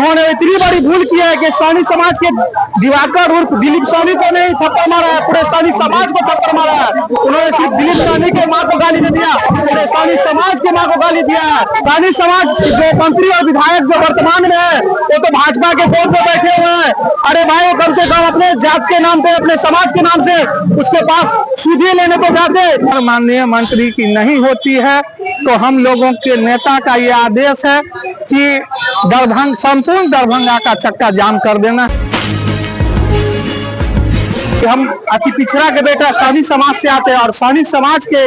उन्होंने इतनी बड़ी भूल की है कि सानी समाज के दिवाकर उर्फ दिलीप सानी को नहीं थप्पड़ मारा है, पूरे सानी समाज को थप्पड़ मारा है। उन्होंने सिर्फ दिलीप सानी के मां को गाली नहीं दिया, पूरे सानी समाज के मां को गाली दिया है। सानी समाज जो मंत्री और विधायक जो वर्तमान में है वो तो भाजपा के बोर्ड में बैठे हुए हैं। अरे भाई, कम से कम अपने जात के नाम पे, अपने समाज के नाम से उसके पास सीधे लेने तो जाते। माननीय मंत्री की नहीं होती है तो हम लोगों के नेता का ये आदेश है कि संपूर्ण दरभंगा का चक्का जाम कर देना। हम अति पिछड़ा के बेटा सानी समाज से आते हैं और सानी समाज के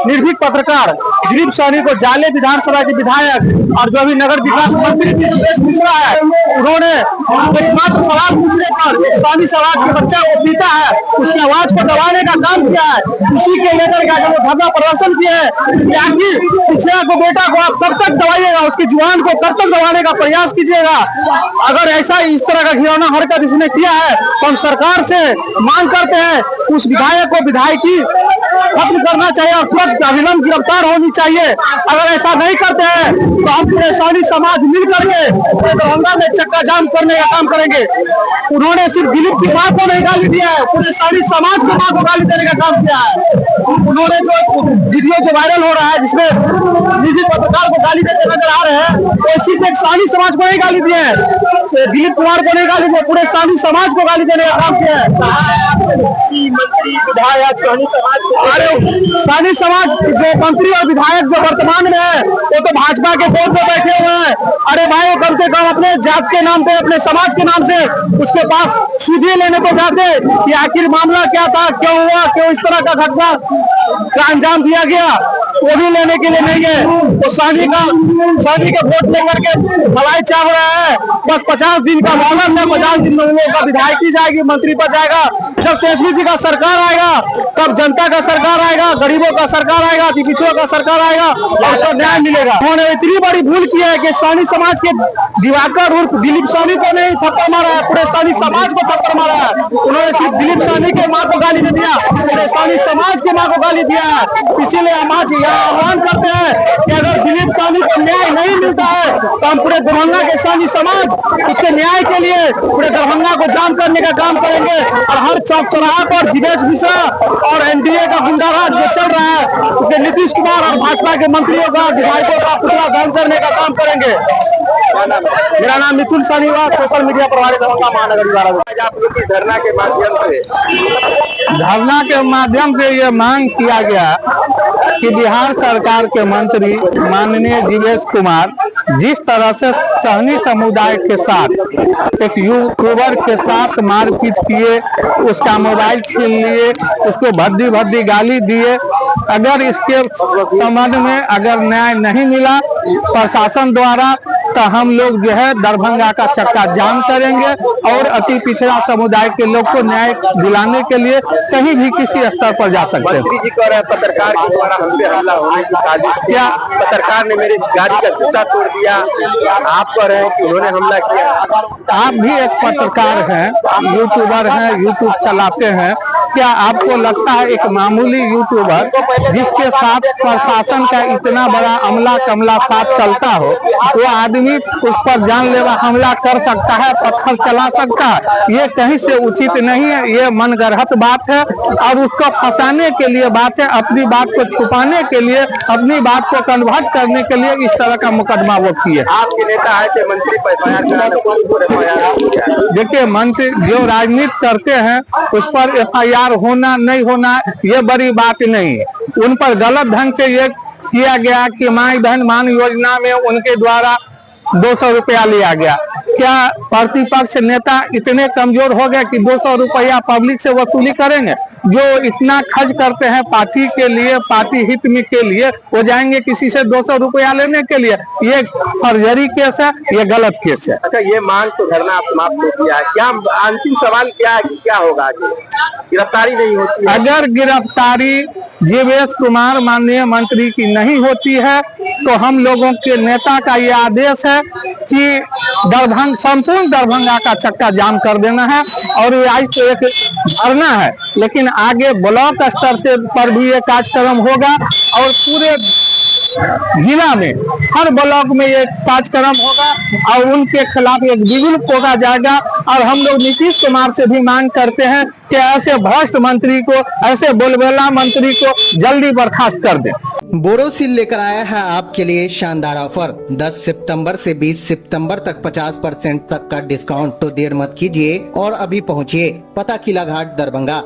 निर्भीक पत्रकार दिलीप सानी को जाले विधानसभा के विधायक और जो अभी नगर विकास मंत्री सुरेश मिश्रा है, उन्होंने एकमात्र सवाल पूछने पर एक सानी समाज के बच्चा को पीटा है, उसकी आवाज को दबाने का काम किया है। उसी के लेकर के वो धरना प्रदर्शन किए हैं कि आखिर पिछड़ा को बेटा को आप कब तक दबाइएगा, उसकी जुबान को कब तक दबाने का प्रयास कीजिएगा। अगर ऐसा इस तरह का घिनौना हरकत इसने किया है तो हम सरकार से मांग करते हैं उस विधायक को विधायकी खत्म करना चाहिए और तुरंत अविलंब गिरफ्तार होनी चाहिए। अगर ऐसा नहीं करते हैं तो हम पूरे सानी समाज मिल करके पूरे दरभंगा में चक्का जाम करने का काम करेंगे। उन्होंने सिर्फ दिलीप की मां को नहीं गाली दिया है, पूरे सानी समाज की मां को गाली देने का काम किया है। उन्होंने जो वीडियो जो वायरल हो रहा है जिसमें निजी पत्रकार को गाली देते नजर आ रहे हैं, तो सिर्फ एक सानी समाज को नहीं गाली दिए हैं, दिलीप कुमार को नहीं गाली दिया, पूरे सानी समाज को गाली देने का काम किया है। मंत्री विधायक सानी समाज को, सानी समाज जो मंत्री और विधायक जो वर्तमान में है वो तो भाजपा के बोर्ड में बैठे हुए हैं। अरे भाई, कम से कम अपने जात के नाम पे, अपने समाज के नाम से उसके पास सीधे लेने तो जाते कि आखिर मामला क्या था, क्यों हुआ, क्यों इस तरह का घटना का अंजाम दिया गया, वो भी लेने के लिए नहीं है। तो सानी के वोट लेकर के हवाई चाह रहा है। बस 50 दिन का मोहलत है, 50 दिन में लोगों का विधायकी जाएगी, मंत्री पर जाएगा। जब तेजस्वी जी का सरकार आएगा तब जनता का सरकार आएगा, गरीबों का सरकार आएगा, पिछड़ों का सरकार आएगा और उसको न्याय मिलेगा। उन्होंने इतनी बड़ी भूल की है कि सानी समाज के दिवाकर उर्फ दिलीप सानी को नहीं थप्पड़ मारा है, पूरे सानी समाज को थप्पड़ मारा है। उन्होंने सिर्फ दिलीप सानी के मां को गाली नहीं दिया, पूरे सानी समाज के मां को गाली दिया है। इसीलिए हम आज यह आह्वान करते हैं कि अगर दिलीप सानी को न्याय नहीं मिलता है तो हम पूरे दरभंगा के सानी समाज उसके न्याय के लिए पूरे दरभंगा को जाम करने का काम करेंगे और हर चौक चौराहा पर जिवेश मिश्रा और एनडीए का गुंडाराज जो चल रहा है उसके नीतीश कुमार और भाजपा के मंत्रियों का, विधायकों का पुतला दहन करने का काम करेंगे। मेरा नाम मिथुन सानीवाल, सोशल मीडिया प्रभारी दरभंगा महानगर वाला। आप लोग की धरना के माध्यम से ये मांग किया गया कि बिहार सरकार के मंत्री माननीय जिवेश कुमार जिस तरह से सहनी समुदाय के साथ एक यूट्यूबर के साथ मारपीट किए, उसका मोबाइल छीन लिए, उसको भद्दी भद्दी गाली दिए, अगर इसके संबंध में अगर न्याय नहीं मिला प्रशासन द्वारा तो हम लोग जो है दरभंगा का चक्का जाम करेंगे और अति पिछड़ा समुदाय के लोग को न्याय दिलाने के लिए कहीं भी किसी स्तर पर जा सकते हैं। मंत्री जी कह रहे हैं पत्रकार के द्वारा हम पे हमला होने की साजिश, क्या पत्रकार ने मेरे गाड़ी का शीशा तोड़ दिया, आप कह रहे हैं कि उन्होंने हमला किया। आप भी एक पत्रकार हैं, यूट्यूबर हैं, यूट्यूब चलाते हैं, क्या आपको लगता है एक मामूली यूट्यूबर जिसके साथ प्रशासन का इतना बड़ा अमला कमला साथ चलता हो, वो आदमी उस पर जानलेवा हमला कर सकता है, पत्थर चला सकता है? ये कहीं से उचित नहीं है, ये मनगढ़ंत बात है और उसको फंसाने के लिए बात है, अपनी बात को छुपाने के लिए, अपनी बात को कन्वर्ट करने के लिए इस तरह का मुकदमा वो किए। आपके नेता आए थे मंत्री देखिए, मंत्री जो राजनीति करते हैं उस पर FIR होना नहीं होना ये बड़ी बात नहीं है। उन पर गलत ढंग से ये किया गया कि माई बहन मान योजना में उनके द्वारा 200 रुपया लिया गया। क्या प्रतिपक्ष नेता इतने कमजोर हो गए कि 200 रुपया पब्लिक से वसूली करेंगे? जो इतना खर्च करते हैं पार्टी के लिए, पार्टी हित में के लिए, वो जाएंगे किसी से 200 रुपया लेने के लिए? ये फर्जरी केस है, ये गलत केस है। अच्छा, ये मांग तो धरना समाप्त हो गया है, क्या अंतिम सवाल क्या है कि क्या होगा? गिरफ्तारी नहीं होती है? अगर गिरफ्तारी जिवेश कुमार माननीय मंत्री की नहीं होती है तो हम लोगों के नेता का ये आदेश है कि संपूर्ण दरभंगा का चक्का जाम कर देना है। और आज तो एक धरना है, लेकिन आगे ब्लॉक स्तर पर भी ये कार्यक्रम होगा और पूरे जिला में हर ब्लॉक में ये कार्यक्रम होगा और उनके खिलाफ एक बिगुल पोका जाएगा। और हम लोग नीतीश कुमार से भी मांग करते हैं कि ऐसे भ्रष्ट मंत्री को, ऐसे बोलबेला मंत्री को जल्दी बर्खास्त कर दें। बोरोसिल लेकर आया है आपके लिए शानदार ऑफर। 10 सितंबर से 20 सितंबर तक 50% तक का डिस्काउंट। तो देर मत कीजिए और अभी पहुंचिए। पता किला घाट, दरभंगा।